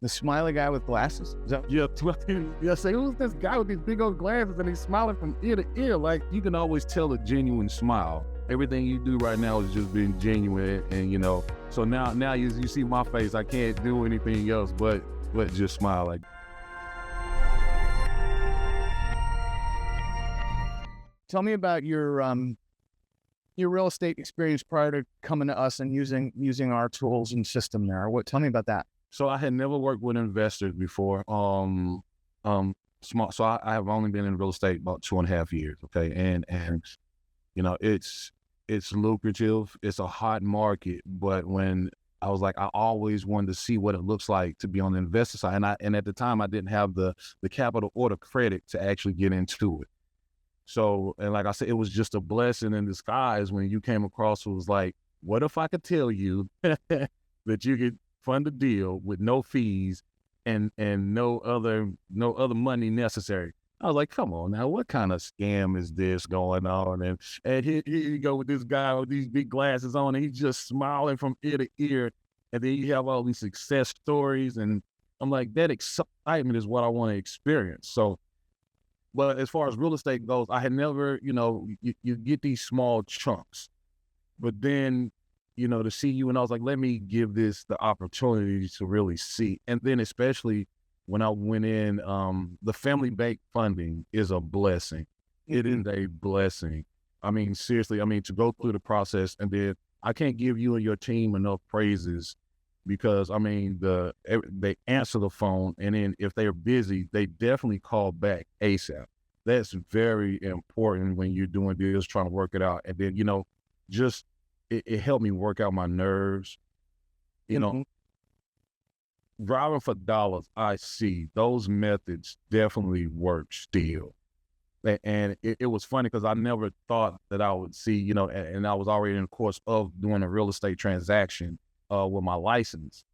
The smiley guy with glasses? Is that Yeah, yeah. Say, who's this guy with these big old glasses and he's smiling from ear to ear? Like you can always tell a genuine smile. Everything you do right now is just being genuine, and So now you see my face. I can't do anything else but just smile. Like, tell me about your real estate experience prior to coming to us and using our tools and system there. Tell me about that. so I had never worked with investors before. Small. So I have only been in real estate about 2.5 years. Okay, and it's lucrative. It's a hot market, but when I was like, I always wanted to see what it looks like to be on the investor side, and at the time I didn't have the capital or the credit to actually get into it. So, and like I said, it was just a blessing in disguise when you came across. It was like, what if I could tell you that you could fund a deal with no fees and no other money necessary? I was like, come on now, what kind of scam is this going on? And here you go with this guy with these big glasses on, and he's just smiling from ear to ear. And then you have all these success stories, and I'm like, that excitement is what I want to experience. So, but as far as real estate goes, I had never, you get these small chunks, but then, to see you, and I was like, let me give this the opportunity to really see. And then especially when I went in, the family bank funding is a blessing. It is a blessing. I mean, seriously, to go through the process, and then I can't give you and your team enough praises because, they answer the phone, and then if they're busy, they definitely call back ASAP. That's very important when you're doing deals, trying to work it out. And then, just, it helped me work out my nerves. Driving for dollars, I see those methods definitely work still. And it was funny because I never thought that I would see, and I was already in the course of doing a real estate transaction with my license.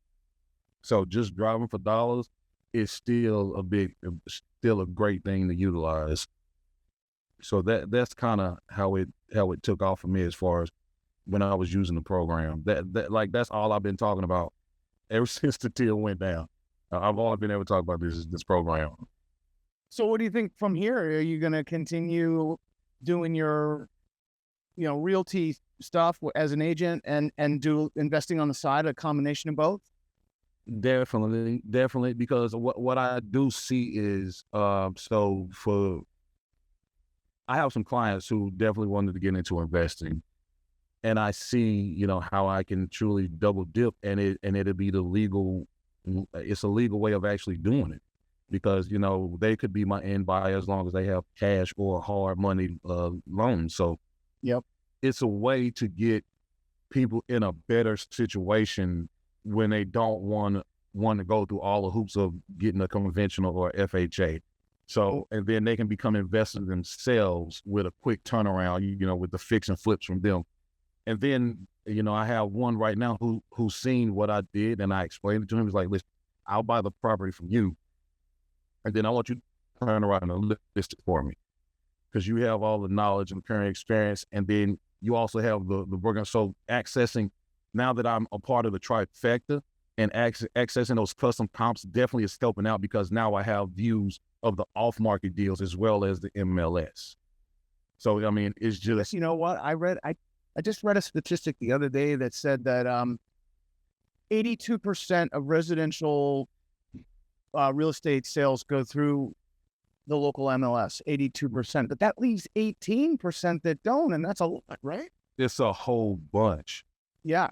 So just driving for dollars is still a great thing to utilize. So that's kind of how it took off for me as far as when I was using the program. That's all I've been talking about ever since the deal went down. I've only been able to talk about this program. So what do you think from here? Are you going to continue doing your, realty stuff as an agent and do investing on the side, a combination of both? Definitely, because what I do see is, I have some clients who definitely wanted to get into investing, and I see, how I can truly double dip, and it'll be it's a legal way of actually doing it, because, they could be my end buyer as long as they have cash or hard money loans. So, yep, it's a way to get people in a better situation when they don't want to go through all the hoops of getting a conventional or FHA. So, and then they can become investors themselves with a quick turnaround, with the fix and flips from them. And then, I have one right now who's seen what I did, and I explained it to him. He's like, listen, I'll buy the property from you, and then I want you to turn around and list it for me, because you have all the knowledge and current experience, and then you also have the working. So accessing, now that I'm a part of the trifecta, and accessing those custom comps definitely is helping out, because now I have views of the off-market deals as well as the MLS. So, it's just... You know what? I just read a statistic the other day that said that 82% of residential real estate sales go through the local MLS, 82%. But that leaves 18% that don't, and that's a lot, right? It's a whole bunch. Yeah.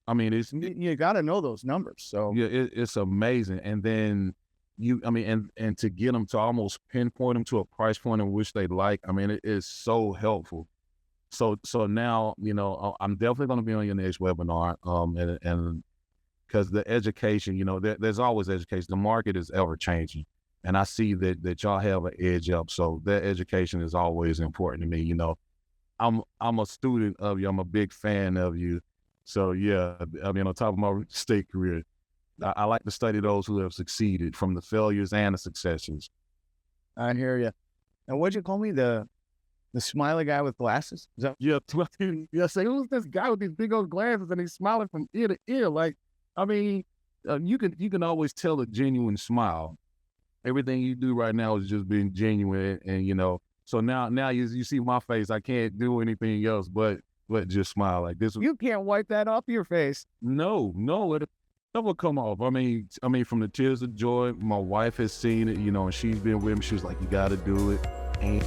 It's... You got to know those numbers. So yeah, it's amazing. And then and to get them to almost pinpoint them to a price point in which they like, it is so helpful. So now, I'm definitely going to be on your next webinar. And because the education, there's always education. The market is ever changing, and I see that y'all have an edge up. So that education is always important to me. I'm a student of you. I'm a big fan of you. So yeah, on top of my state career, I like to study those who have succeeded, from the failures and the successes. I hear you. And what'd you call me? The smiley guy with glasses? Yeah, yeah. Say, who's this guy with these big old glasses and he's smiling from ear to ear? Like, you can always tell a genuine smile. Everything you do right now is just being genuine, and so now you see my face. I can't do anything else but just smile like this. You can't wipe that off your face. No, it never come off. I mean, from the tears of joy, my wife has seen it, and she's been with me. She was like, "You got to do it," and